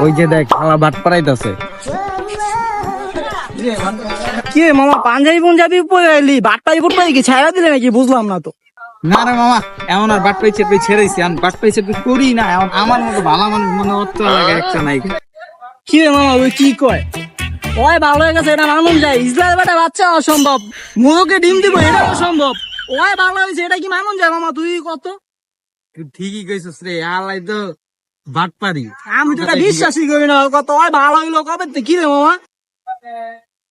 ওই যে দেখ শালা ভাত পাড়াইতেছে। কি রে মামা, পাঞ্জাবি পরে এলি, বাটপাই ফুটপাই কি ছাড়া দিলে নাকি? বুঝলাম না তো। না রে মামা, এমন আর বাট পাইছে ছেড়েছি, আমি বাট পাইছে করি না। এখন আমার মতো ভালো মানুষ মনে হচ্ছে লাগে একটা নাই। কি রে মামা, ওই কি কয়? ওই ভালো হয়ে গেছে এটা মানুষ যায়, ইসরায়েল বেটা বাচ্চা অসম্ভব, মুখে ডিম দিব এটা অসম্ভব। ওই ভালো হয়েছে এটা কি মানুষ যায় মামা? তুই কত তুই ঠিকই কইছিস রে, আলাই তো বাট পারি। আমি তো এটা বিশ্বাসই করি না। কত ওই ভালো হইলো কবে থেকে? কি রে মামা?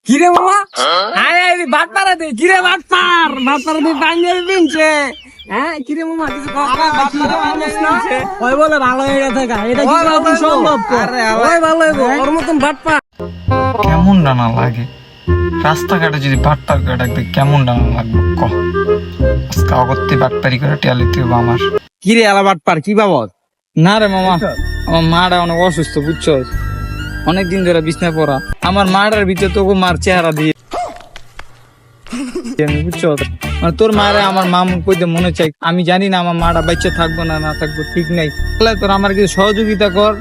কিরে মামা, আরে বাট পাড়া দে। কিরে বাট পাড়া দিয়ে পাঞ্জাবি পিনছে। হ্যাঁ কিরে মামা, কিছু ওই বলে ভালো হয়ে গেছে গা, এটা কি রকম সম্ভব? ওই ভালো হইব, ওর মতন বাটপা। কেমন ডানা লাগে রাস্তাঘাটে যদি বাটপার করে ডাকবে, কেমন ডানা লাগবে ক? আজকে অগত্যি বাটপারি করে টিয়ালিতে হবে আমার। কিরে আলা বাট পার কি বাবদ? না রে মামা, আমার মাটা অনেক অসুস্থ বুঝছো, অনেকদিন ধরে বিছনায় পড়া। আমার মাটার ভিতরে তোকে মার চেহারা দিয়ে বুঝছো, মানে তোর মারে আমার মা মুখ কইতে মনে চাই। আমি জানি না আমার মাটা বাচ্চা থাকবো না না থাকবো ঠিক নাই। তোর আমার কিছু সহযোগিতা কর,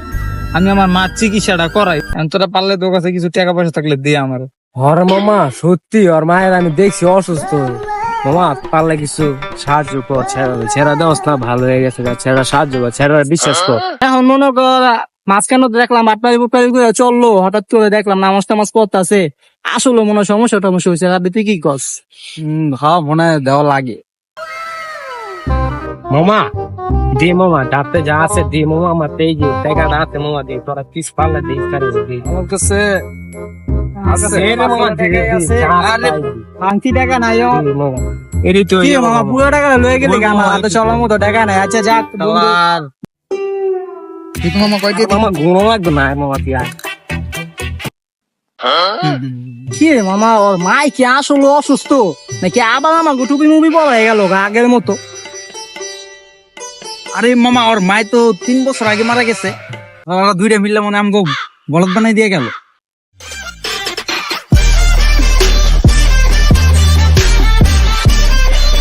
আমি আমার মার চিকিৎসাটা করাই। তোরা পারলে তোর কাছে কিছু টাকা পয়সা থাকলে দিয়ে আমার। হর মামা সত্যি ওর মায়ের আমি দেখছি অসুস্থ। মামা পারলে কিছু সাহায্য কর, ছেড়া দেওয়াস না, ভালো হয়ে গেছে, ছেড়া সাহায্য কর, ছেড়া বিশ্বাস কর। এখন মনে কর মাঝখানে তো দেখলাম বাটপারি বুটপারি করে চললো, হঠাৎ করে দেখলাম নামাজ টামাজ পড়তাছে, আসলে মনে হয় সমস্যা টমস্যা হয়েছে। আর তুই কি কস? হ্যাঁ মনে হয় দেওয়া লাগে। মামা দি মামা ডাক্তার যা আছে দি মামা, আমার এই যে টাকাটা আছে মামা, দি তোরা পিস পারলে দিস আমার কাছে আংটি টাকা নাই এরই তো কি মামা, পুরো টাকা লয়ে গেলি আমার হাতে চলার মতো টাকা নাই। আচ্ছা যাক ঠিক মামা কয় দিয়ে মামা ঘুমো লাগবে না মামা দিয়া। কি রে মামা, ওর মাই কি আসলে অসুস্থ নাকি আবার আমাকে টুপি মুভি পড়া হয়ে গেল আগের মতো? আরে মামা ওর মায় তো 3 বছর আগে মারা গেছে, ওরা দুইটা মিললে মনে আমাকে বলদ বানাই দিয়ে গেল।